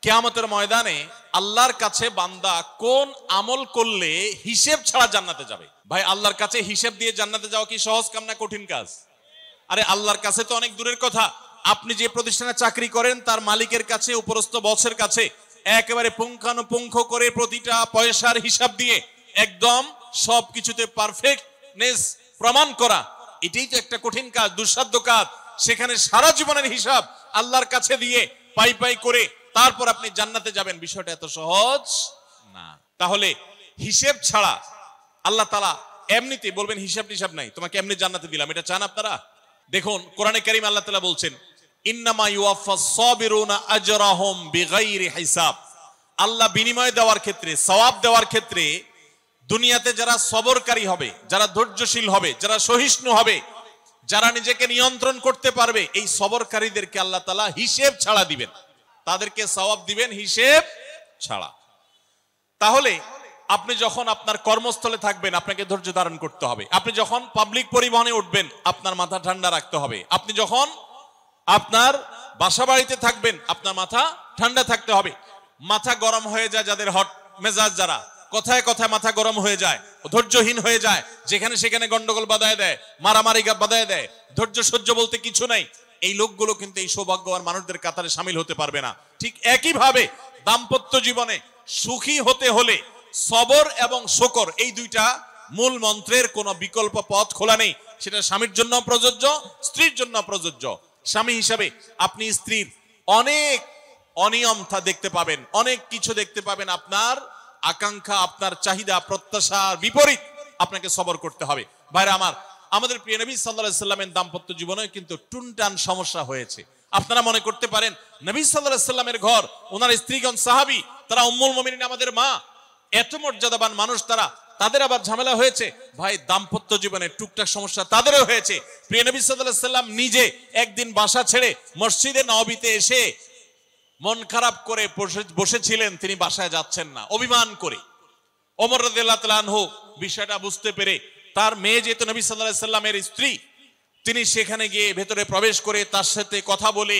কিয়ামতের ময়দানে আল্লাহর কাছে বান্দা কোন আমল করলে হিসেব ছাড়া জান্নাতে যাবে? ভাই, আল্লাহর কাছে হিসেব দিয়ে জান্নাতে যাওয়া কি সহজ কাম না কঠিন কাজ? আরে আল্লাহর কাছে তো অনেক দূরের কথা। আপনি যে প্রতিষ্ঠানে চাকরি করেন তার মালিকের কাছে, উপরস্থ বসের কাছে একেবারে পুঙ্খানুপুঙ্খ করে প্রতিটা পয়সার হিসাব দিয়ে একদম সবকিছুতে পারফেক্টনেস প্রমাণ করা, এটাই তো একটা কঠিন কাজ, দুঃসাধ্য কাজ। সেখানে সারা জীবনের হিসাব আল্লাহর কাছে দিয়ে পাই পাই করে তারপর আপনি জান্নাতে যাবেন, বিষয়টা এত সহজ না। তাহলে হিসেব ছাড়া আল্লাহ তাআলা এমনিতে বলবেন হিসাব টিসাব নাই, তোমাকে এমনি জান্নাতে দিলাম, এটা চান আপনারা? দেখুন কোরআনে কারীম আল্লাহ তাআলা বলছেন ইন্নামা ইউওয়াফাস সাবিরুনা আজরাহুম বিগাইরি হিসাব। আল্লাহ বিনিময় দেওয়ার ক্ষেত্রে, সওয়াব দেওয়ার ক্ষেত্রে দুনিয়াতে যারা সবরকারী হবে, যারা ধৈর্যশীল হবে, যারা সহিষ্ণু হবে, যারা নিজেকে নিয়ন্ত্রণ করতে পারবে, এই সবরকারীদেরকে আল্লাহ তাআলা হিসেব ছাড়া দিবেন, তাদেরকে সওয়াব দিবেন হিসেব ছাড়া। তাহলে আপনি যখন আপনার কর্মস্থলে থাকবেন আপনাকে ধৈর্য ধারণ করতে হবে। আপনি যখন পাবলিক পরিবহনে উঠবেন আপনার মাথা ঠান্ডা রাখতে হবে। আপনি যখন আপনার বাসা বাড়িতে থাকবেন আপনার মাথা ঠান্ডা থাকতে হবে। মাথা গরম হয়ে যায় যাদের, হট মেজাজ যারা, কথায় কথায় মাথা গরম হয়ে যায়, ধৈর্যহীন হয়ে যায়, যেখানে সেখানে গন্ডগোল বাধায় দেয়, মারামারি বাধায় দেয়, ধৈর্য সহ্য বলতে কিছু নাই, এই লোকগুলো কিন্তু এই সৌভাগ্যবান মানুষদের কাতারে শামিল হতে পারবে না। ঠিক একইভাবে দাম্পত্য জীবনে সুখী হতে হলে সবর এবং শকর, এই দুইটা মূল মন্ত্রের কোনো বিকল্প পথ খোলা নেই। সেটা স্বামীর জন্য প্রযোজ্য, স্ত্রীর জন্য প্রযোজ্য। স্বামী হিসাবে আপনি স্ত্রীর অনেক অনিয়ম দেখতে পাবেন, অনেক কিছু দেখতে পাবেন, আপনার আকাঙ্ক্ষা, আপনার চাহিদা, প্রত্যাশার বিপরীত, আপনাকে সবর করতে হবে। ভাইরা আমার, আমাদের প্রিয় নবী সাল্লাল্লাহু আলাইহি সাল্লামের দাম্পত্য জীবনে কিন্তু টুনটান সমস্যা হয়েছে। আপনারা মনে করতে পারেন নবী সাল্লাল্লাহু আলাইহি সাল্লামের ঘর, ওনার স্ত্রীগণ সাহাবী, তারা উম্মুল মুমিনিন আমাদের মা, এত মর্যাদাবান মানুষ তারা, তাদের আবার ঝামেলা হয়েছে। ভাই, দাম্পত্য জীবনে টুকটাক সমস্যা তাদেরও হয়েছে। প্রিয় নবী সাল্লাল্লাহু আলাইহি সাল্লাম নিজে একদিন বাসা ছেড়ে মসজিদে নববীতে এসে মন খারাপ করে বসেছিলেন, তিনি বাসায় যাচ্ছেন না, অভিমান করে। ওমর রাদিয়াল্লাহু তাআলা আনহু বিষয়টা বুঝতে পেরে, তার মেয়ে যেহেতু নবী সাল্লাল্লাহু আলাইহি সাল্লামের স্ত্রী, তিনি সেখানে গিয়ে ভেতরে প্রবেশ করে তার সাথে কথা বলে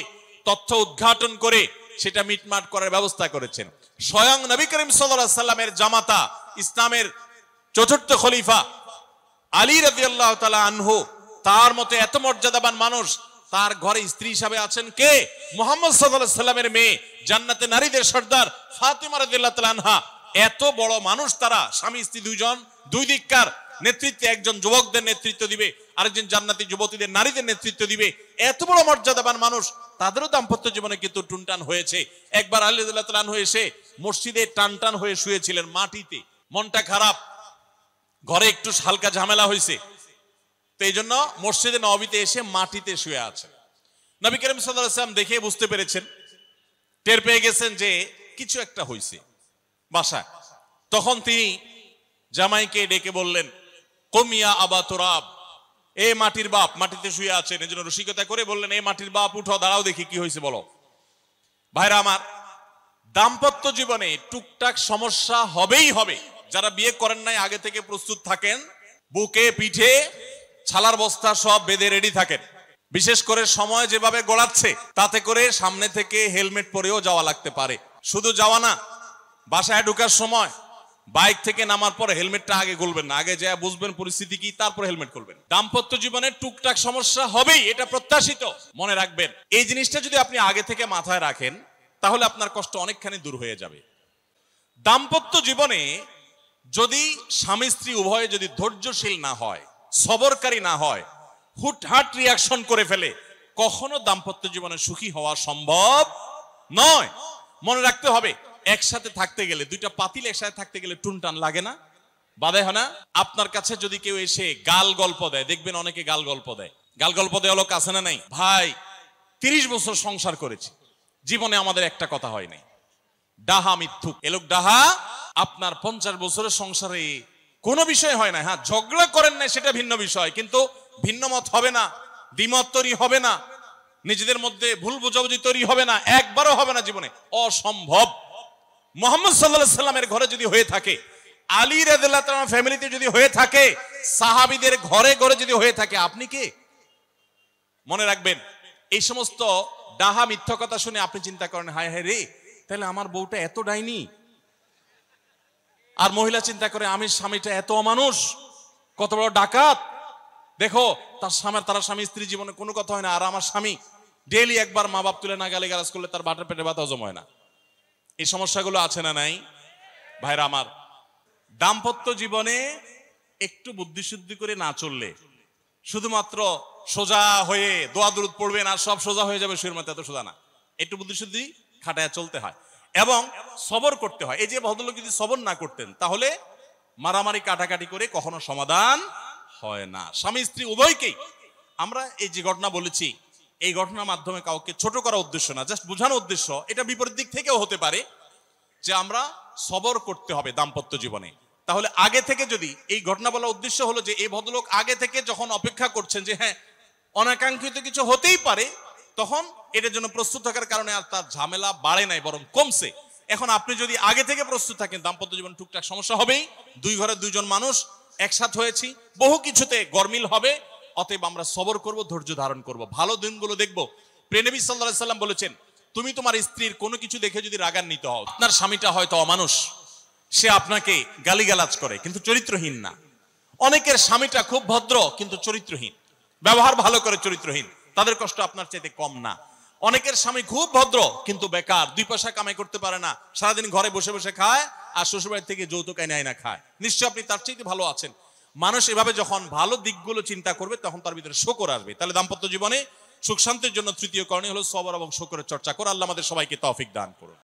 তথ্য উদ্ঘাটন করে সেটা মিটমাট করার ব্যবস্থা করেছেন। স্বয়ং নবী করিম সাল্লাল্লাহু আলাইহি সাল্লামের জামাতা, ইসলামের চতুর্থ খলিফা আলী রাদিয়াল্লাহু তাআলা আনহু, তার মতো এত মর্যাদাবান মানুষ, তার ঘরে স্ত্রী হিসাবে আছেন কে? মুহাম্মদ সাল্লাল্লাহু আলাইহি সাল্লামের মেয়ে, জান্নাতে নারীদের সর্দার ফাতিমা রাদিয়াল্লাহু তাআলা আনহা। এত বড় মানুষ তারা, স্বামী স্ত্রী দুইজন, দুই দিককার নেতৃত্বে, একজন যুবকদের নেতৃত্ব দিবে, আরেকজন জান্নাতি যুবতীদের, নারীদের নেতৃত্ব দিবে। এত বড় মর্যাদাবান মানুষ, তাদেরও দাম্পত্য জীবনে কিন্তু টুনটান হয়েছে। একবার আলী রাদিয়াল্লাহু তাআলা আনহু এসে মসজিদে টানটান হয়ে শুয়েছিলেন মাটিতে, মনটা খারাপ, ঘরে একটু হালকা ঝামেলা হয়েছে, তো এই জন্য মসজিদে নববীতে এসে মাটিতে শুয়ে আছেন। নবী করিম সাল্লাল্লাহু আলাইহি ওয়াসাল্লাম দেখে বুঝতে পেরেছেন, টের পেয়ে গেছেন যে কিছু একটা হয়েছে বাসায়। তখন তিনি জামাইকে ডেকে বললেন, কুমিয়া আবা তুরাব, এ মাটির বাপ, মাটিতে শুয়ে আছেন, এজন্য রসিকতা করে বললেন, এ মাটির বাপ উঠো, দাঁড়াও দেখি কি হয়েছে বলো। ভাইরা আমার, দাম্পত্য জীবনে টুকটাক সমস্যা হবেই হবে। যারা বিয়ে করেন নাই আগে থেকে প্রস্তুত থাকেন, বুকে পিঠে ছালার বস্তা সব বেঁধে রেডি থাকেন। বিশেষ করে সময় যেভাবে গড়াচ্ছে, তাতে করে সামনে থেকে হেলমেট পরেও যাওয়া লাগতে পারে। শুধু যাওয়া না, বাসায় ঢোকার সময় বাইক থেকে নামার পর হেলমেটটা আগে খুলবেন না, আগে যা বুঝবেন পরিস্থিতি কি, তারপর হেলমেট খুলবেন। দাম্পত্য জীবনে টুকটাক সমস্যা হবেই, এটা প্রত্যাশিত, মনে রাখবেন। এই জিনিসটা যদি আপনি আগে থেকে মাথায় রাখেন তাহলে আপনার কষ্ট অনেকখানি দূর হয়ে যাবে। দাম্পত্য জীবনে যদি স্বামী স্ত্রী উভয়ে যদি ধৈর্যশীল না হয়, সবরকারী না হয়, হুটহাট রিয়াকশন করে ফেলে, কখনো দাম্পত্য জীবনে সুখী হওয়া সম্ভব নয়। মনে রাখতে হবে, একসাথে থাকতে গেলে, দুইটা পাতিল একসাথে থাকতে গেলে টুনটান লাগে না, বাধে হয় না? আপনার কাছে যদি কেউ এসে গাল গল্প দেয়, দেখবেন অনেকে গাল গল্প দেয়। গাল গল্প দেওয়া লোক আছে না নাই? ভাই, 30 বছর সংসার করেছি, জীবনে আমাদের একটা কথা হয় নাই। ডাহা মিথ্যুক, এ লোক ডাহা। আপনার 50 বছরের সংসারে কোনো বিষয় হয় না। হ্যাঁ, ঝগড়া করেন না সেটা ভিন্ন বিষয়, কিন্তু ভিন্ন মত হবে না, দ্বিমত তৈরি হবে না, নিজেদের মধ্যে ভুল বোঝাবুঝি তৈরি হবে না, একবারও হবে না জীবনে, অসম্ভব। মুহাম্মদ সাল্লাল্লাহু আলাইহি সাল্লামের ঘরে যদি হয়ে থাকে, আলী রাদিয়াল্লাহু তাআলা ফ্যামিলিতে যদি হয়ে থাকে, সাহাবীদের ঘরে ঘরে যদি হয়ে থাকে, আপনি কে? মনে রাখবেন, এই সমস্ত ডাহা মিথ্যা কথা শুনে আপনি চিন্তা করেন, হায় হায় রে, তাহলে আমার বউটা এত ডাইনি। আর মহিলা চিন্তা করে আমি স্বামীটা এত অমানুষ, কত বড় ডাকাত। দেখো তার স্বামী স্ত্রী জীবনে কোনো কথা হয় না, আর আমার স্বামী ডেইলি একবার মা বাপ তুলে না গালিগালাজ করলে তার বাটার পেটে ব্যথা হজম হয় না। এই সমস্যাগুলো আছে না নাই ভাইরা আমার? দাম্পত্য জীবনে একটু বুদ্ধিশুদ্ধি করে না চললে, শুধুমাত্র সোজা হয়ে দোয়া দুরুদ পড়বেন আর সব সোজা হয়ে যাবে, শুয়ের মতো এত সোজা না। একটু বুদ্ধিশুদ্ধি খাটায় চলতে হয় এবং সবর করতে হয়। এই যে ভদ্রলোক যদি সবর না করতেন তাহলে মারামারি কাটাকাটি করে কখনো সমাধান হয় না। স্বামী স্ত্রী উভয়কেই আমরা এই যে ঘটনা বলেছি, এই ঘটনার মাধ্যমে কাউকে ছোট করার উদ্দেশ্য না, জাস্ট বোঝানোর উদ্দেশ্য। এটা বিপরীত দিক থেকেও হতে পারে যে আমরা সবর করতে হবে দাম্পত্য জীবনে। তাহলে আগে থেকে যদি এই ঘটনা বলার উদ্দেশ্য হলো যে এই ভদ্রলোক আগে থেকে যখন অপেক্ষা করছেন যে হ্যাঁ অনাকাঙ্ক্ষিত কিছু হতেই পারে, তখন এটার জন্য প্রস্তুত থাকার কারণে আর তার ঝামেলা বাড়ে নাই, বরং কমছে। এখন আপনি যদি আগে থেকে প্রস্তুত থাকেন, দাম্পত্য জীবন টুকটাক সমস্যা হবেই, দুই ঘরে দুইজন মানুষ একসাথে হয়েছি, বহু কিছুতে গরমিল হবে। অতএব আমরা সবর করব, ধৈর্য ধারণ করব, ভালো দিনগুলো দেখব। প্রিয় নবী সাল্লাল্লাহু আলাইহি সাল্লাম বলেছেন, তুমি তোমার স্ত্রীর কোনো কিছু দেখে যদি রাগান্বিত হও, আপনার স্বামীটা হয়তো অমানুষ, সে আপনাকে গালিগালাজ করে কিন্তু চরিত্রহীন না। অনেকের স্বামীটা খুব ভদ্র কিন্তু চরিত্রহীন, ব্যবহার ভালো করে চরিত্রহীন, তাদের কষ্ট আপনার চাইতে কম না। অনেকের স্বামী খুব ভদ্র কিন্তু বেকার, দুই পয়সা কামাই করতে পারে না, সারাদিন ঘরে বসে বসে খায় আর শ্বশুরবাড়ি থেকে যৌতুক এনে আইনা খায়, নিশ্চয় আপনি তার চাইতে ভালো আছেন। মানুষ এভাবে যখন ভালো দিকগুলো চিন্তা করবে তখন তার ভিতরে শকর আসবে। তাহলে দাম্পত্য জীবনে সুখ শান্তির জন্য তৃতীয় করণীয় হলো সবর এবং শকরের চর্চা করা। আল্লাহ আমাদের সবাইকে তৌফিক দান করুন।